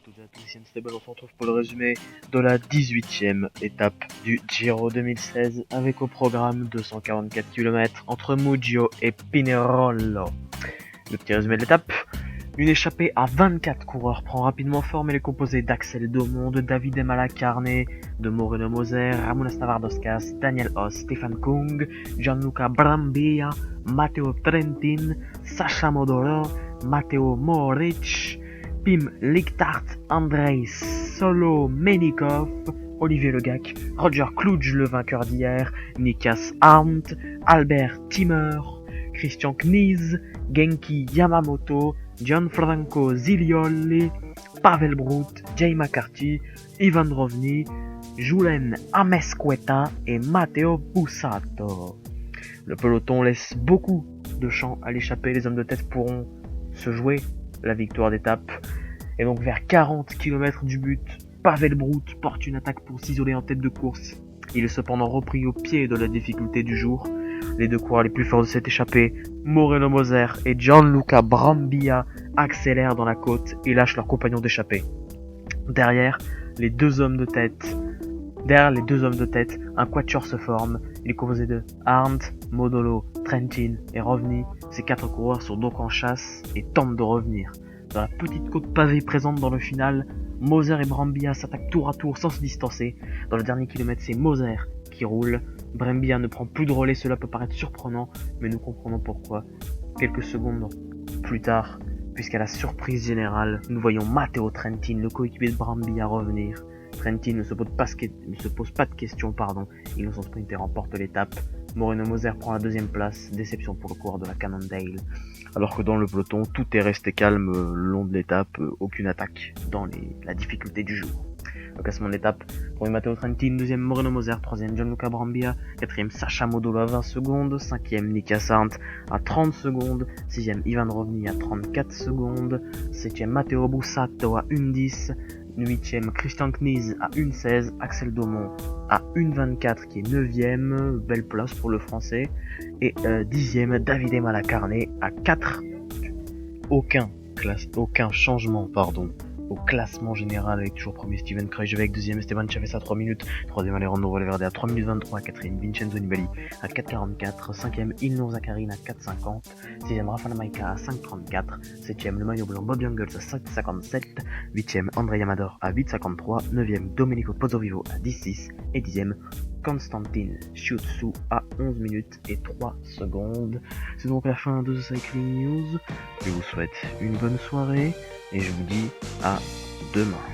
toutes et à tous, ici Stable, on se retrouve pour le résumé de la 18e étape du Giro 2016 avec au programme 244 km entre Mugello et Pinerolo. Le petit résumé de l'étape: une échappée à 24 coureurs prend rapidement forme. Elle est composée d'Axel Daumont, de Davide Malacarne, de Moreno Moser, Ramon Stavardoscas, Daniel Oss, Stefan Kung, Gianluca Brambilla, Matteo Trentin, Sacha Modolo, Matteo Mohoric, Pim Lichtart, Andrei Solomenikov, Olivier Legac, Roger Kluge le vainqueur d'hier, Nikas Arndt, Albert Timmer, Christian Knies, Genki Yamamoto, Gianfranco Zilioli, Pavel Brut, Jay McCarthy, Ivan Rovny, Julen Amescueta et Matteo Bussato. Le peloton laisse beaucoup de champ à l'échappée. Les hommes de tête pourront se jouer la victoire d'étape. Et donc vers 40 km du but, Pavel Brut porte une attaque pour s'isoler en tête de course. Il est cependant repris au pied de la difficulté du jour. Les deux coureurs les plus forts de cette échappée, Moreno Moser et Gianluca Brambilla, accélèrent dans la côte et lâchent leurs compagnons d'échappée. Derrière les deux hommes de tête, un quatuor se forme. Il est composé de Arndt, Modolo, Trentin et Rovny. Ces quatre coureurs sont donc en chasse et tentent de revenir. Dans la petite côte pavée présente dans le final, Moser et Brambilla s'attaquent tour à tour sans se distancer. Dans le dernier kilomètre, c'est Moser qui roule. Brambilla ne prend plus de relais, cela peut paraître surprenant, mais nous comprenons pourquoi. Quelques secondes plus tard, puisqu'à la surprise générale, nous voyons Matteo Trentin, le coéquipier de Brambilla, revenir. Trentin ne se pose pas de questions, il son sprinter remporte l'étape. Moreno Moser prend la deuxième place, déception pour le coureur de la Cannondale. Alors que dans le peloton, tout est resté calme le long de l'étape, aucune attaque dans la difficulté du jour. Le classement de l'étape: premier Matteo Trentin, deuxième Moreno Moser, troisième Gianluca Brambilla, quatrième Sacha Modolo à 20 secondes, cinquième Nikas Arndt à 30 secondes, sixième Ivan Rovny à 34 secondes, septième Matteo Bussato à 1,10, 8ème Christian Knies à 1,16, Axel Daumont à 1,24 qui est 9ème, belle place pour le français, et 10ème Davide Malacarne à 4. Aucun changement au classement général, avec toujours premier Steven Krajewek, deuxième Esteban Chavez à 3 minutes, troisième Alejandro Valverde à 3 minutes 23, quatrième Vincenzo Nibali à 4,44, cinquième Ilnur Zakarin à 4,50, sixième Rafael Maika à 5,34, septième le maillot blanc Bob Jungels à 5,57, huitième Andrei Amador à 8,53, neuvième Domenico Pozzovivo à 10,6 et dixième Konstantin Chiutsu à 11 minutes et 3 secondes. C'est donc la fin de The Cycling News. Je vous souhaite une bonne soirée et je vous dis à demain.